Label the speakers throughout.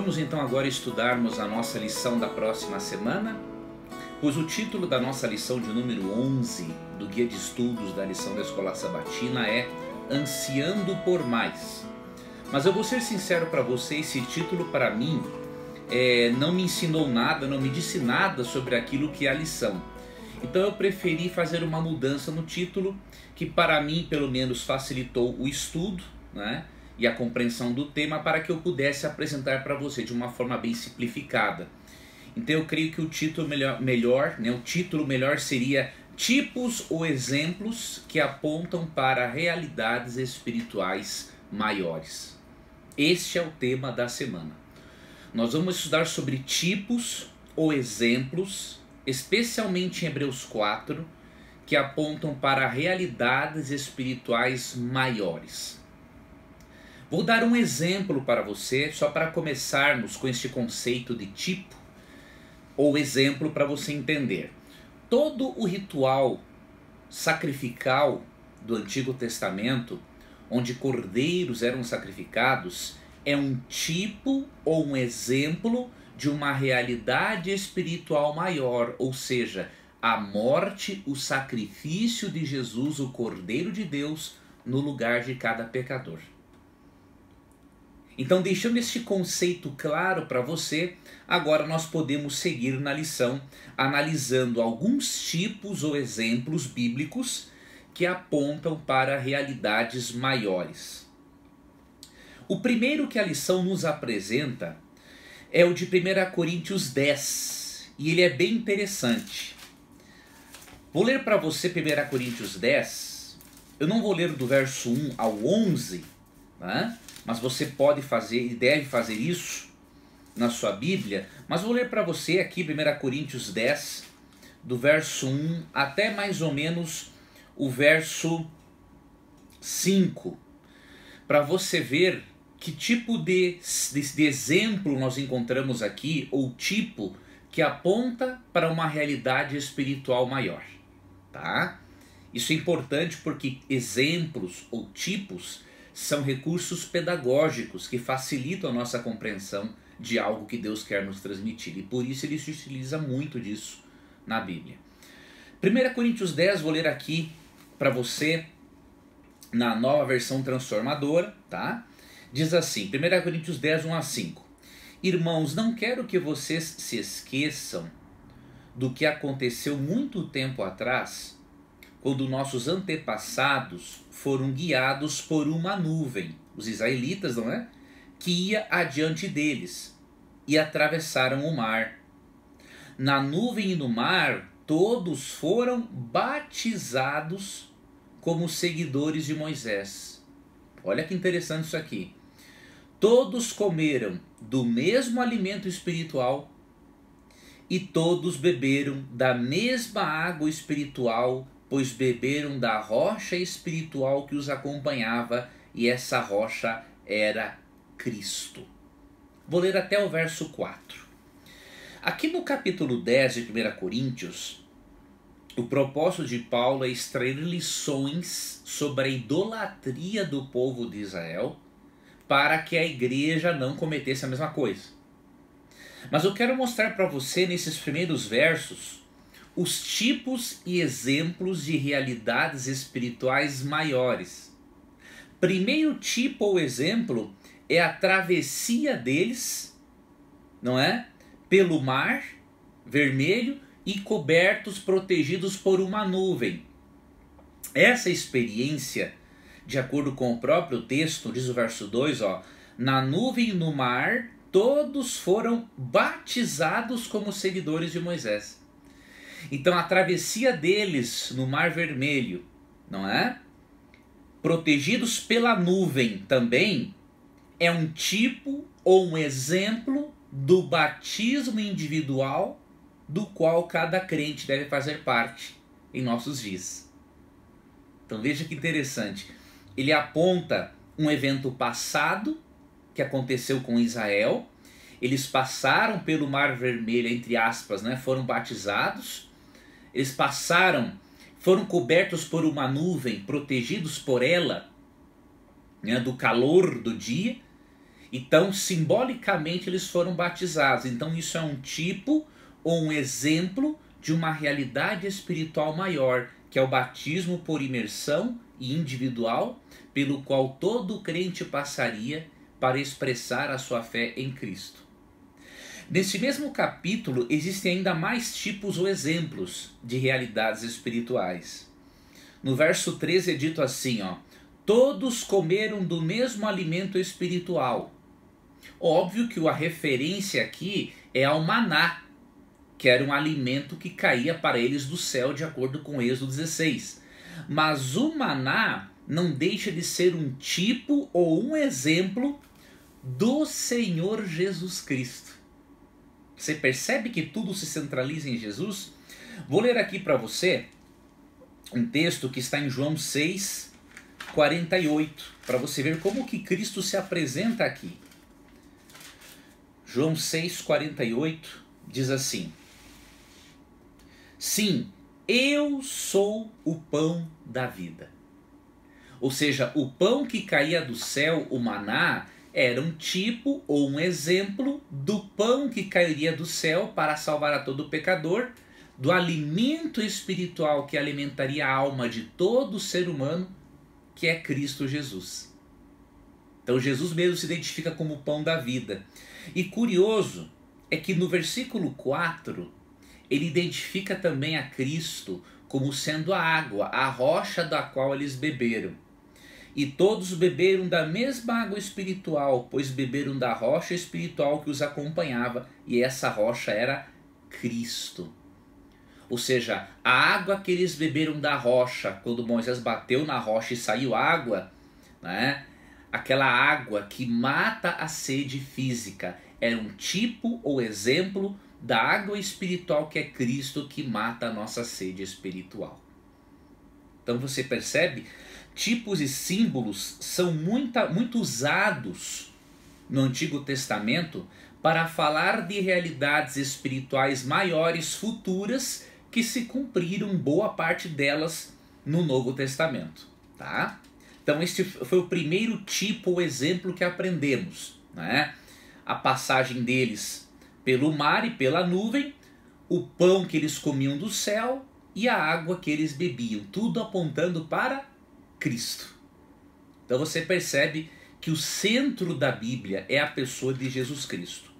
Speaker 1: vamos então agora estudarmos a nossa lição da próxima semana, pois o título da nossa lição de número 11 do Guia de Estudos da lição da Escola Sabatina é Ansiando por Mais. Mas eu vou ser sincero para você, esse título para mim não me ensinou nada, não me disse nada sobre aquilo que é a lição. Então eu preferi fazer uma mudança no título, que para mim pelo menos facilitou o estudo, né, e a compreensão do tema, para que eu pudesse apresentar para você de uma forma bem simplificada. Então eu creio que o título melhor seria Tipos ou Exemplos que Apontam para Realidades Espirituais Maiores. Este é o tema da semana. Nós vamos estudar sobre tipos ou exemplos, especialmente em Hebreus 4, que apontam para realidades espirituais maiores. Vou dar um exemplo para você, só para começarmos com este conceito de tipo, ou exemplo para você entender. Todo o ritual sacrificial do Antigo Testamento, onde cordeiros eram sacrificados, é um tipo ou um exemplo de uma realidade espiritual maior, ou seja, a morte, o sacrifício de Jesus, o Cordeiro de Deus, no lugar de cada pecador. Então, deixando este conceito claro para você, agora nós podemos seguir na lição, analisando alguns tipos ou exemplos bíblicos que apontam para realidades maiores. O primeiro que a lição nos apresenta é o de 1 Coríntios 10, e ele é bem interessante. Vou ler para você 1 Coríntios 10, eu não vou ler do verso 1 ao 11, né? Mas você pode fazer e deve fazer isso na sua Bíblia, mas vou ler para você aqui 1 Coríntios 10, do verso 1 até mais ou menos o verso 5, para você ver que tipo de exemplo nós encontramos aqui, ou tipo que aponta para uma realidade espiritual maior, tá? Isso é importante porque exemplos ou tipos são recursos pedagógicos que facilitam a nossa compreensão de algo que Deus quer nos transmitir, e por isso ele se utiliza muito disso na Bíblia. 1 Coríntios 10, vou ler aqui para você na Nova Versão Transformadora, tá? Diz assim, 1 Coríntios 10, 1 a 5. Irmãos, não quero que vocês se esqueçam do que aconteceu muito tempo atrás, quando nossos antepassados foram guiados por uma nuvem, os israelitas, não é? Que ia adiante deles, e atravessaram o mar. Na nuvem e no mar, todos foram batizados como seguidores de Moisés. Olha que interessante isso aqui. Todos comeram do mesmo alimento espiritual e todos beberam da mesma água espiritual, pois beberam da rocha espiritual que os acompanhava, e essa rocha era Cristo. Vou ler até o verso 4. Aqui no capítulo 10 de 1 Coríntios, o propósito de Paulo é extrair lições sobre a idolatria do povo de Israel, para que a igreja não cometesse a mesma coisa. Mas eu quero mostrar para você nesses primeiros versos os tipos e exemplos de realidades espirituais maiores. Primeiro tipo ou exemplo é a travessia deles, não é? Pelo mar vermelho e cobertos, protegidos por uma nuvem. Essa experiência, de acordo com o próprio texto, diz o verso 2, na nuvem e no mar, todos foram batizados como seguidores de Moisés. Então a travessia deles no Mar Vermelho, não é? Protegidos pela nuvem também, é um tipo ou um exemplo do batismo individual do qual cada crente deve fazer parte em nossos dias. Então veja que interessante. Ele aponta um evento passado que aconteceu com Israel. Eles passaram pelo Mar Vermelho, entre aspas, né? Foram batizados. Eles foram cobertos por uma nuvem, protegidos por ela, né, do calor do dia. Então, simbolicamente, eles foram batizados. Então, isso é um tipo ou um exemplo de uma realidade espiritual maior, que é o batismo por imersão e individual, pelo qual todo crente passaria para expressar a sua fé em Cristo. Nesse mesmo capítulo, existem ainda mais tipos ou exemplos de realidades espirituais. No verso 13 é dito assim, ó: todos comeram do mesmo alimento espiritual. Óbvio que a referência aqui é ao maná, que era um alimento que caía para eles do céu, de acordo com Êxodo 16. Mas o maná não deixa de ser um tipo ou um exemplo do Senhor Jesus Cristo. Você percebe que tudo se centraliza em Jesus? Vou ler aqui para você um texto que está em João 6:48, para você ver como que Cristo se apresenta aqui. João 6:48 diz assim: sim, eu sou o pão da vida. Ou seja, o pão que caía do céu, o maná, era um tipo ou um exemplo do pão que cairia do céu para salvar a todo pecador, do alimento espiritual que alimentaria a alma de todo ser humano, que é Cristo Jesus. Então Jesus mesmo se identifica como o pão da vida. E curioso é que no versículo 4, ele identifica também a Cristo como sendo a água, a rocha da qual eles beberam. E todos beberam da mesma água espiritual, pois beberam da rocha espiritual que os acompanhava, e essa rocha era Cristo. Ou seja, a água que eles beberam da rocha, quando Moisés bateu na rocha e saiu água, né? Aquela água que mata a sede física, era um tipo ou exemplo da água espiritual que é Cristo, que mata a nossa sede espiritual. Então você percebe? Tipos e símbolos são muito usados no Antigo Testamento para falar de realidades espirituais maiores, futuras, que se cumpriram boa parte delas no Novo Testamento. Tá? Então este foi o primeiro tipo ou exemplo que aprendemos, né? A passagem deles pelo mar e pela nuvem, o pão que eles comiam do céu e a água que eles bebiam, tudo apontando para Cristo. Então você percebe que o centro da Bíblia é a pessoa de Jesus Cristo.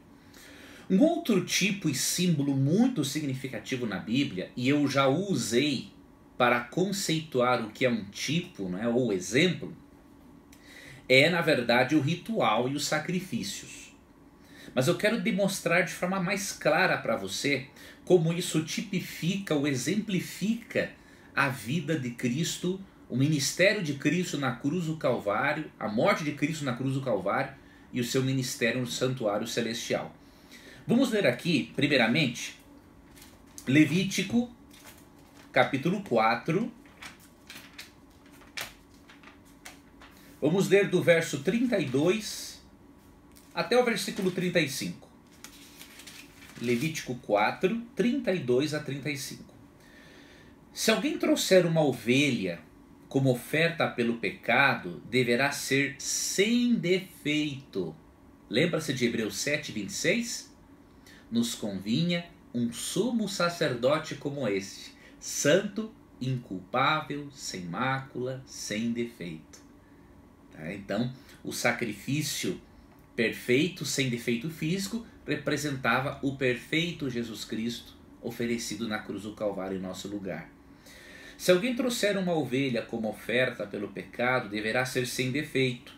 Speaker 1: Um outro tipo e símbolo muito significativo na Bíblia, e eu já o usei para conceituar o que é um tipo, né, ou exemplo, é na verdade o ritual e os sacrifícios. Mas eu quero demonstrar de forma mais clara para você como isso tipifica ou exemplifica a vida de Cristo, o ministério de Cristo na cruz do Calvário, a morte de Cristo na cruz do Calvário e o seu ministério no santuário celestial. Vamos ler aqui, primeiramente, Levítico, capítulo 4. Vamos ler do verso 32 até o versículo 35. Levítico 4, 32 a 35. Se alguém trouxer uma ovelha como oferta pelo pecado, deverá ser sem defeito. Lembra-se de Hebreus 7, 26? Nos convinha um sumo sacerdote como este, santo, inculpável, sem mácula, sem defeito. Tá? Então, o sacrifício perfeito, sem defeito físico, representava o perfeito Jesus Cristo oferecido na cruz do Calvário em nosso lugar. Se alguém trouxer uma ovelha como oferta pelo pecado, deverá ser sem defeito.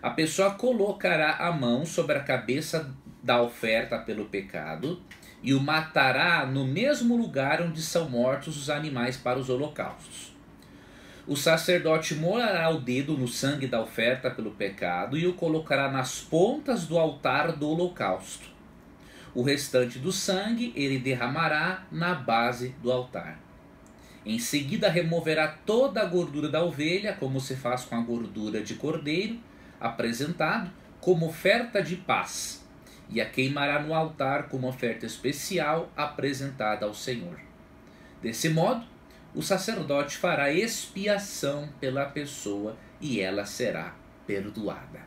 Speaker 1: A pessoa colocará a mão sobre a cabeça da oferta pelo pecado e o matará no mesmo lugar onde são mortos os animais para os holocaustos. O sacerdote molhará o dedo no sangue da oferta pelo pecado e o colocará nas pontas do altar do holocausto. O restante do sangue ele derramará na base do altar. Em seguida removerá toda a gordura da ovelha, como se faz com a gordura de cordeiro, apresentado como oferta de paz, e a queimará no altar como oferta especial apresentada ao Senhor. Desse modo, o sacerdote fará expiação pela pessoa e ela será perdoada.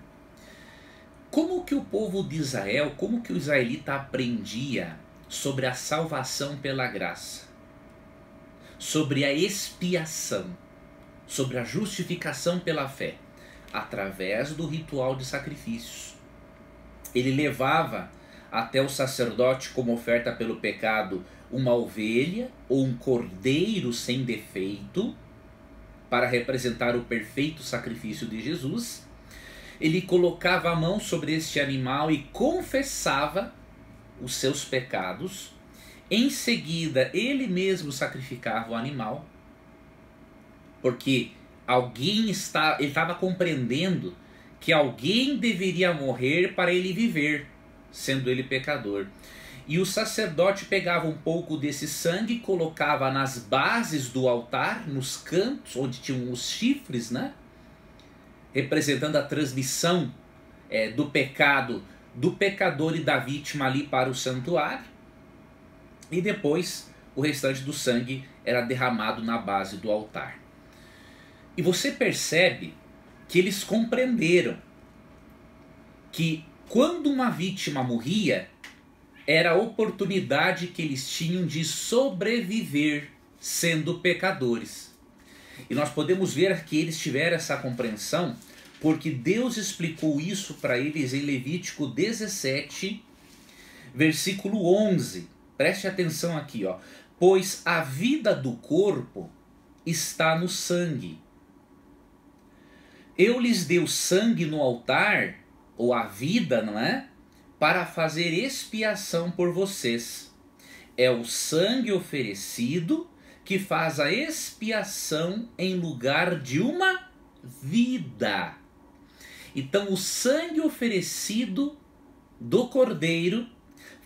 Speaker 1: Como que o povo de Israel, como que o israelita aprendia sobre a salvação pela graça? Sobre a expiação, sobre a justificação pela fé? Através do ritual de sacrifícios. Ele levava até o sacerdote como oferta pelo pecado uma ovelha ou um cordeiro sem defeito, para representar o perfeito sacrifício de Jesus. Ele colocava a mão sobre este animal e confessava os seus pecados. Em seguida, ele mesmo sacrificava o animal, porque ele estava compreendendo que alguém deveria morrer para ele viver, sendo ele pecador. E o sacerdote pegava um pouco desse sangue e colocava nas bases do altar, nos cantos, onde tinham os chifres, né? Representando a transmissão do pecado do pecador e da vítima ali para o santuário. E depois o restante do sangue era derramado na base do altar. E você percebe que eles compreenderam que quando uma vítima morria, era a oportunidade que eles tinham de sobreviver sendo pecadores. E nós podemos ver que eles tiveram essa compreensão porque Deus explicou isso para eles em Levítico 17, versículo 11. Preste atenção aqui, ó. Pois a vida do corpo está no sangue. Eu lhes dei o sangue no altar, ou a vida, não é? Para fazer expiação por vocês. É o sangue oferecido que faz a expiação em lugar de uma vida. Então o sangue oferecido do cordeiro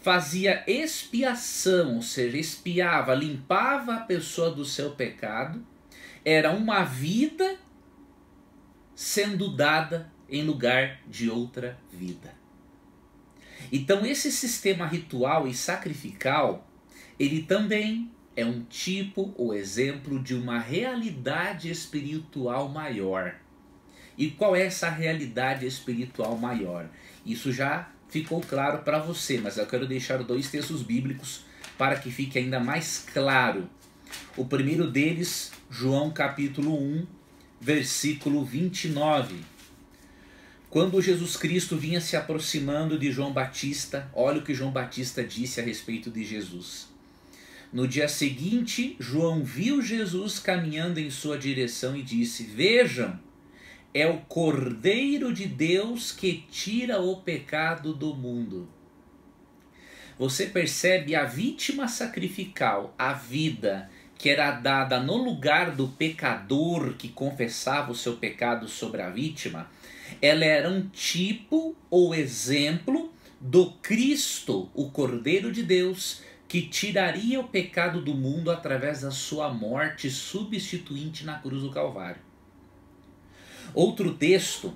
Speaker 1: fazia expiação, ou seja, expiava, limpava a pessoa do seu pecado. Era uma vida sendo dada em lugar de outra vida. Então esse sistema ritual e sacrificial, ele também é um tipo ou exemplo de uma realidade espiritual maior. E qual é essa realidade espiritual maior? Isso já ficou claro para você, mas eu quero deixar 2 textos bíblicos para que fique ainda mais claro. O primeiro deles, João capítulo 1, versículo 29. Quando Jesus Cristo vinha se aproximando de João Batista, olha o que João Batista disse a respeito de Jesus. No dia seguinte, João viu Jesus caminhando em sua direção e disse: Vejam, é o Cordeiro de Deus que tira o pecado do mundo. Você percebe a vítima sacrificial, a vida que era dada no lugar do pecador que confessava o seu pecado sobre a vítima, ela era um tipo ou exemplo do Cristo, o Cordeiro de Deus, que tiraria o pecado do mundo através da sua morte substituinte na cruz do Calvário. Outro texto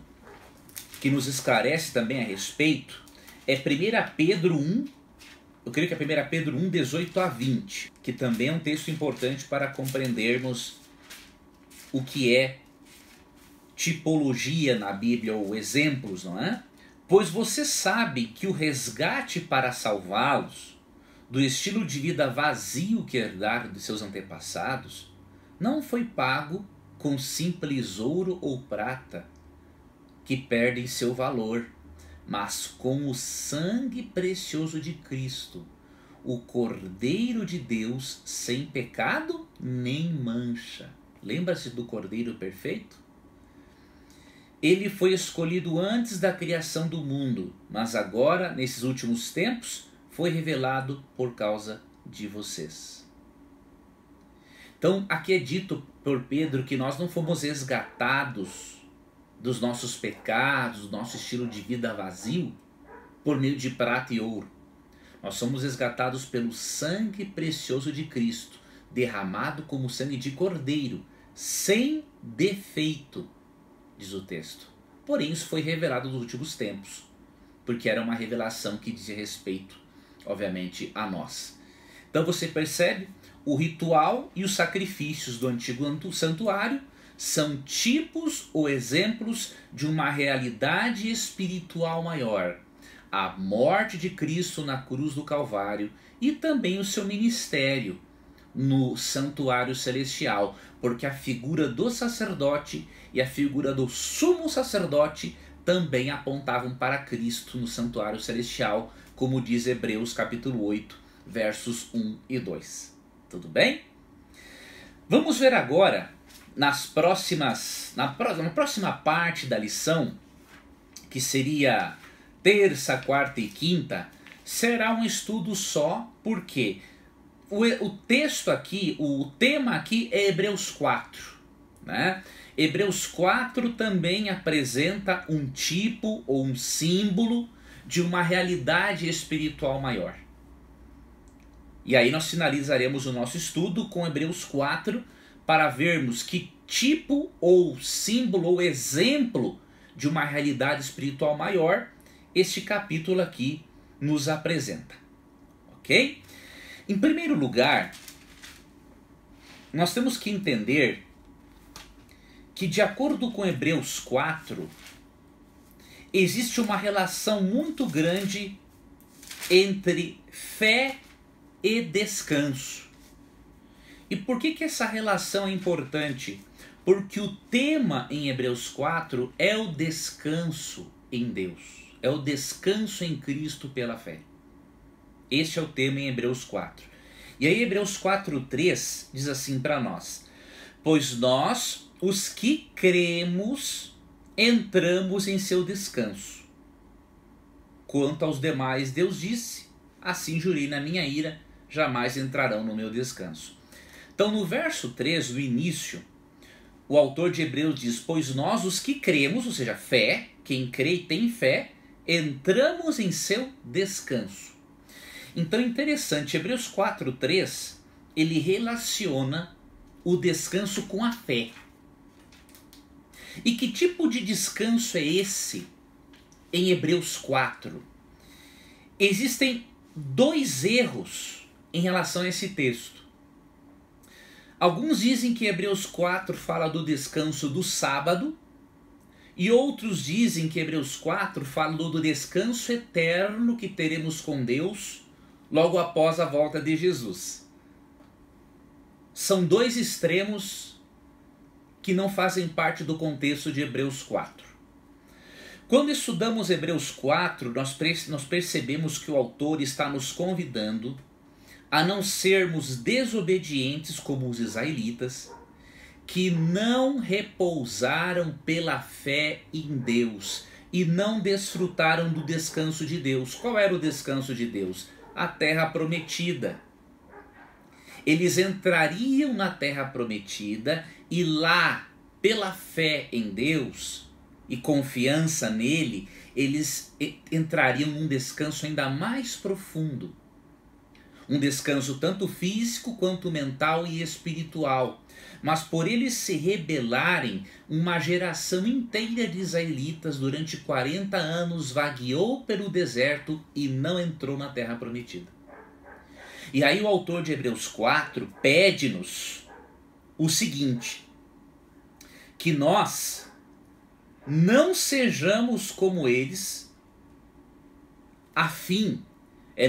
Speaker 1: que nos esclarece também a respeito é 1 Pedro 1, eu creio que é 1 Pedro 1, 18 a 20, que também é um texto importante para compreendermos o que é tipologia na Bíblia, ou exemplos, não é? Pois você sabe que o resgate para salvá-los do estilo de vida vazio que herdaram de seus antepassados não foi pago com simples ouro ou prata, que perdem seu valor, mas com o sangue precioso de Cristo, o Cordeiro de Deus, sem pecado nem mancha. Lembra-se do Cordeiro perfeito? Ele foi escolhido antes da criação do mundo, mas agora, nesses últimos tempos, foi revelado por causa de vocês. Então, aqui é dito por Pedro que nós não fomos resgatados dos nossos pecados, do nosso estilo de vida vazio, por meio de prata e ouro. Nós somos resgatados pelo sangue precioso de Cristo, derramado como sangue de cordeiro, sem defeito, diz o texto. Porém, isso foi revelado nos últimos tempos, porque era uma revelação que dizia respeito, obviamente, a nós. Então você percebe, o ritual e os sacrifícios do antigo santuário são tipos ou exemplos de uma realidade espiritual maior. A morte de Cristo na cruz do Calvário e também o seu ministério no santuário celestial, porque a figura do sacerdote e a figura do sumo sacerdote também apontavam para Cristo no santuário celestial, como diz Hebreus capítulo 8, versos 1 e 2. Tudo bem? Vamos ver agora na próxima parte da lição, que seria terça, quarta e quinta, será um estudo só, porque o texto aqui, o tema aqui é Hebreus 4, né? Hebreus 4 também apresenta um tipo ou um símbolo de uma realidade espiritual maior. E aí nós finalizaremos o nosso estudo com Hebreus 4 para vermos que tipo ou símbolo ou exemplo de uma realidade espiritual maior este capítulo aqui nos apresenta. Ok? Em primeiro lugar, nós temos que entender que, de acordo com Hebreus 4, existe uma relação muito grande entre fé e descanso. E por que essa relação é importante? Porque o tema em Hebreus 4 é o descanso em Deus, é o descanso em Cristo pela fé. Este é o tema em Hebreus 4. E aí Hebreus 4:3 diz assim para nós: pois nós, os que cremos, entramos em seu descanso. Quanto aos demais, Deus disse: assim jurei na minha ira, jamais entrarão no meu descanso. Então no verso 3, no início, o autor de Hebreus diz: pois nós, os que cremos, ou seja, fé, quem crê e tem fé, entramos em seu descanso. Então é interessante, Hebreus 4:3, ele relaciona o descanso com a fé. E que tipo de descanso é esse em Hebreus 4? Existem dois erros em relação a esse texto. Alguns dizem que Hebreus 4 fala do descanso do sábado, e outros dizem que Hebreus 4 fala do descanso eterno que teremos com Deus logo após a volta de Jesus. São dois extremos que não fazem parte do contexto de Hebreus 4. Quando estudamos Hebreus 4, nós percebemos que o autor está nos convidando a não sermos desobedientes como os israelitas, que não repousaram pela fé em Deus e não desfrutaram do descanso de Deus. Qual era o descanso de Deus? A terra prometida. Eles entrariam na terra prometida e lá, pela fé em Deus e confiança nele, eles entrariam num descanso ainda mais profundo. Um descanso tanto físico quanto mental e espiritual. Mas por eles se rebelarem, uma geração inteira de israelitas durante 40 anos vagueou pelo deserto e não entrou na terra prometida. E aí o autor de Hebreus 4 pede-nos o seguinte: que nós não sejamos como eles,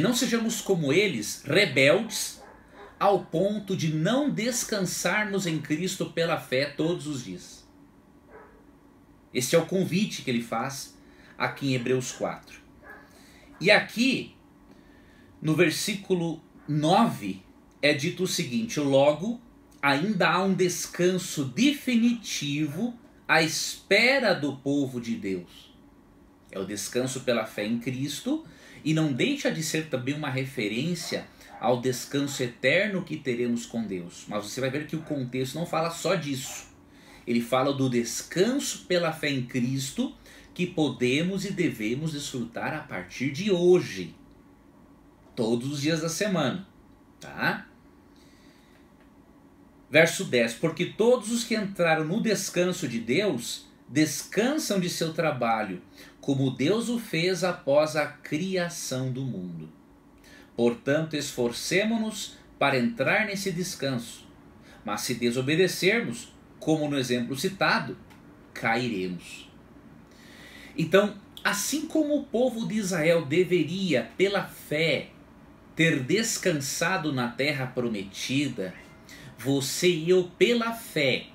Speaker 1: não sejamos como eles, rebeldes, ao ponto de não descansarmos em Cristo pela fé todos os dias. Esse é o convite que ele faz aqui em Hebreus 4. E aqui, no versículo 9, é dito o seguinte: logo, ainda há um descanso definitivo à espera do povo de Deus. É o descanso pela fé em Cristo, e não deixa de ser também uma referência ao descanso eterno que teremos com Deus. Mas você vai ver que o contexto não fala só disso. Ele fala do descanso pela fé em Cristo que podemos e devemos desfrutar a partir de hoje, todos os dias da semana, tá? Verso 10: porque todos os que entraram no descanso de Deus descansam de seu trabalho, como Deus o fez após a criação do mundo. Portanto, esforcemo-nos para entrar nesse descanso. Mas se desobedecermos, como no exemplo citado, cairemos. Então, assim como o povo de Israel deveria, pela fé, ter descansado na terra prometida, você e eu, pela fé,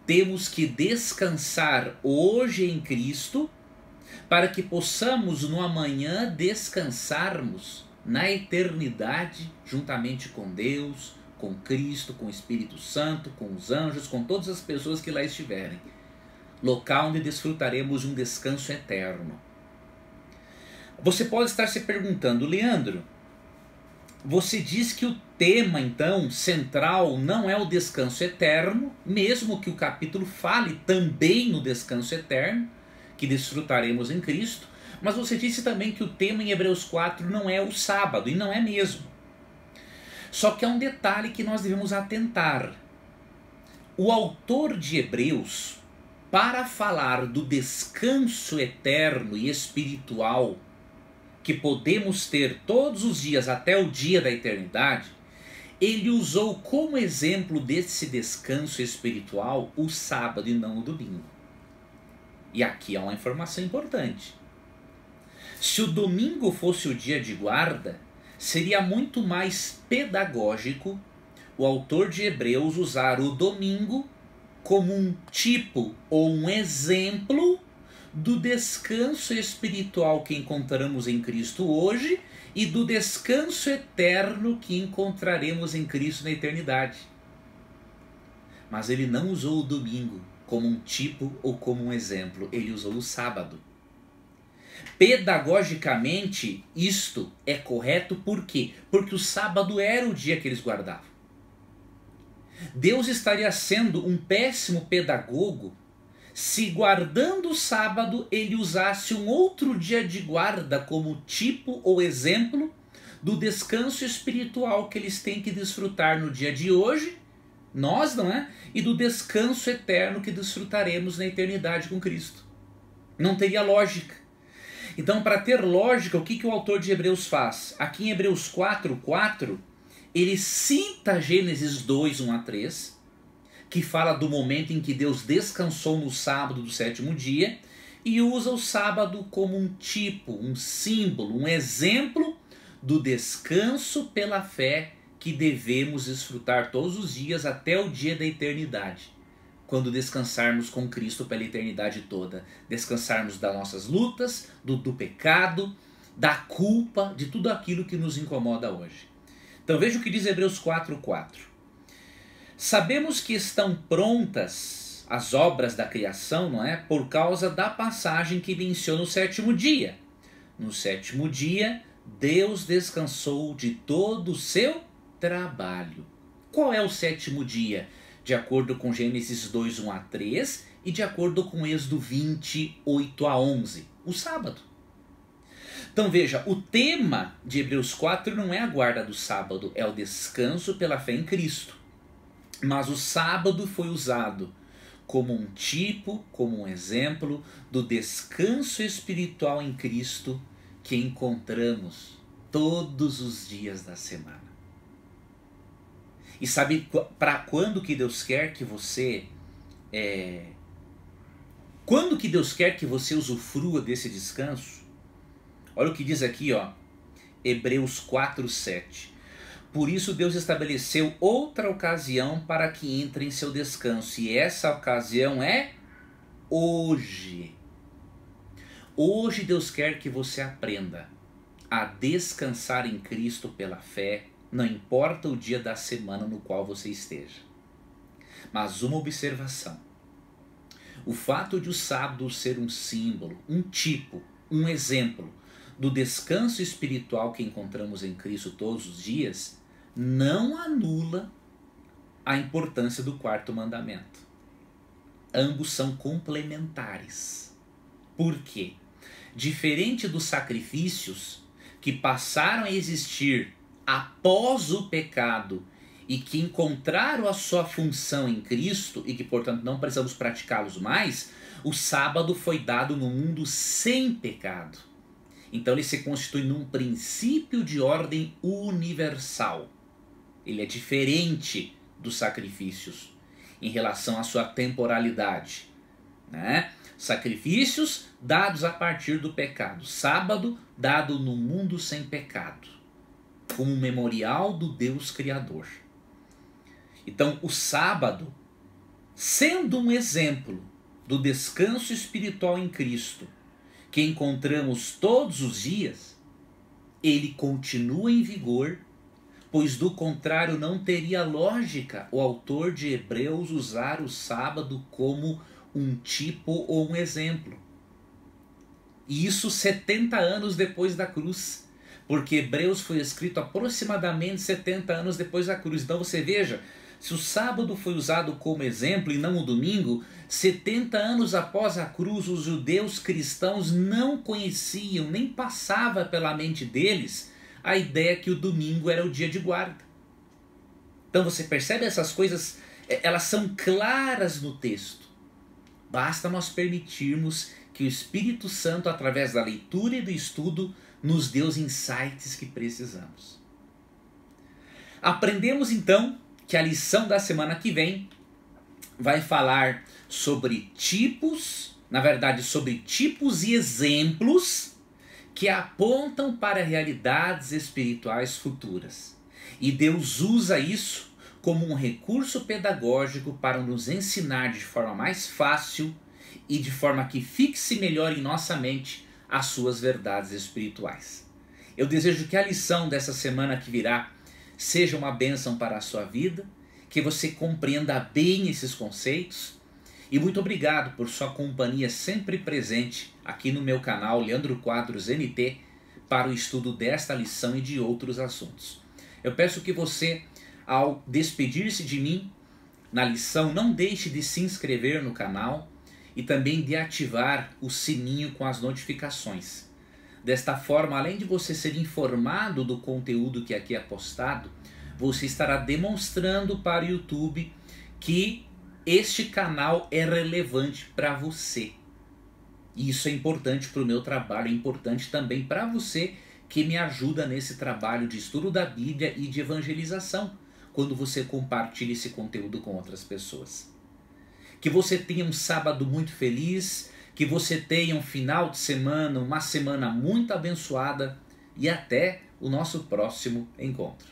Speaker 1: temos que descansar hoje em Cristo, para que possamos no amanhã descansarmos na eternidade, juntamente com Deus, com Cristo, com o Espírito Santo, com os anjos, com todas as pessoas que lá estiverem. Local onde desfrutaremos de um descanso eterno. Você pode estar se perguntando, Leandro, você diz que o tema, então, central não é o descanso eterno, mesmo que o capítulo fale também no descanso eterno, que desfrutaremos em Cristo, mas você disse também que o tema em Hebreus 4 não é o sábado, e não é mesmo. Só que há um detalhe que nós devemos atentar. O autor de Hebreus, para falar do descanso eterno e espiritual que podemos ter todos os dias até o dia da eternidade, ele usou como exemplo desse descanso espiritual o sábado e não o domingo. E aqui há uma informação importante. Se o domingo fosse o dia de guarda, seria muito mais pedagógico o autor de Hebreus usar o domingo como um tipo ou um exemplo do descanso espiritual que encontramos em Cristo hoje e do descanso eterno que encontraremos em Cristo na eternidade. Mas ele não usou o domingo como um tipo ou como um exemplo, ele usou o sábado. Pedagogicamente, isto é correto por quê? Porque o sábado era o dia que eles guardavam. Deus estaria sendo um péssimo pedagogo se, guardando o sábado, ele usasse um outro dia de guarda como tipo ou exemplo do descanso espiritual que eles têm que desfrutar no dia de hoje, nós, não é? E do descanso eterno que desfrutaremos na eternidade com Cristo. Não teria lógica. Então, para ter lógica, o que o autor de Hebreus faz? Aqui em Hebreus 4:4, ele cita Gênesis 2:1-3, que fala do momento em que Deus descansou no sábado do sétimo dia, e usa o sábado como um tipo, um símbolo, um exemplo do descanso pela fé que devemos desfrutar todos os dias até o dia da eternidade, quando descansarmos com Cristo pela eternidade toda, descansarmos das nossas lutas, do pecado, da culpa, de tudo aquilo que nos incomoda hoje. Então veja o que diz Hebreus 4:4. Sabemos que estão prontas as obras da criação, não é? Por causa da passagem que menciona o sétimo dia. No sétimo dia, Deus descansou de todo o seu trabalho. Qual é o sétimo dia? De acordo com Gênesis 2:1-3 e de acordo com Êxodo 20:8-11, o sábado. Então veja, o tema de Hebreus 4 não é a guarda do sábado, é o descanso pela fé em Cristo. Mas o sábado foi usado como um tipo, como um exemplo do descanso espiritual em Cristo que encontramos todos os dias da semana. E sabe para quando que Deus quer que você quando que Deus quer que você usufrua desse descanso? Olha o que diz aqui, ó, Hebreus 4:7. Por isso Deus estabeleceu outra ocasião para que entre em seu descanso, e essa ocasião é hoje. Hoje Deus quer que você aprenda a descansar em Cristo pela fé, não importa o dia da semana no qual você esteja. Mas uma observação: o fato de o sábado ser um símbolo, um tipo, um exemplo do descanso espiritual que encontramos em Cristo todos os dias, não anula a importância do quarto mandamento. Ambos são complementares. Por quê? Diferente dos sacrifícios que passaram a existir após o pecado e que encontraram a sua função em Cristo e que, portanto, não precisamos praticá-los mais, o sábado foi dado no mundo sem pecado. Então ele se constitui num princípio de ordem universal. Ele é diferente dos sacrifícios. em relação à sua temporalidade, né? Sacrifícios dados a partir do pecado. Sábado dado no mundo sem pecado, como um memorial do Deus Criador. Então, o sábado, sendo um exemplo do descanso espiritual em Cristo, que encontramos todos os dias, ele continua em vigor, pois do contrário não teria lógica o autor de Hebreus usar o sábado como um tipo ou um exemplo. E isso 70 anos depois da cruz, porque Hebreus foi escrito aproximadamente 70 anos depois da cruz. Então você veja, se o sábado foi usado como exemplo e não o domingo, 70 anos após a cruz, os judeus cristãos não conheciam, nem passava pela mente deles a ideia que o domingo era o dia de guarda. Então você percebe, essas coisas, elas são claras no texto. Basta nós permitirmos que o Espírito Santo, através da leitura e do estudo, nos dê os insights que precisamos. Aprendemos então que a lição da semana que vem vai falar sobre tipos, na verdade sobre tipos e exemplos que apontam para realidades espirituais futuras. E Deus usa isso como um recurso pedagógico para nos ensinar de forma mais fácil e de forma que fixe melhor em nossa mente as suas verdades espirituais. Eu desejo que a lição dessa semana que virá seja uma bênção para a sua vida, que você compreenda bem esses conceitos. E muito obrigado por sua companhia sempre presente aqui no meu canal Leandro Quadros NT para o estudo desta lição e de outros assuntos. Eu peço que você, ao despedir-se de mim na lição, não deixe de se inscrever no canal e também de ativar o sininho com as notificações. Desta forma, além de você ser informado do conteúdo que aqui é postado, você estará demonstrando para o YouTube que este canal é relevante para você. E isso é importante para o meu trabalho, é importante também para você que me ajuda nesse trabalho de estudo da Bíblia e de evangelização, quando você compartilha esse conteúdo com outras pessoas. Que você tenha um sábado muito feliz, que você tenha um final de semana, uma semana muito abençoada e até o nosso próximo encontro.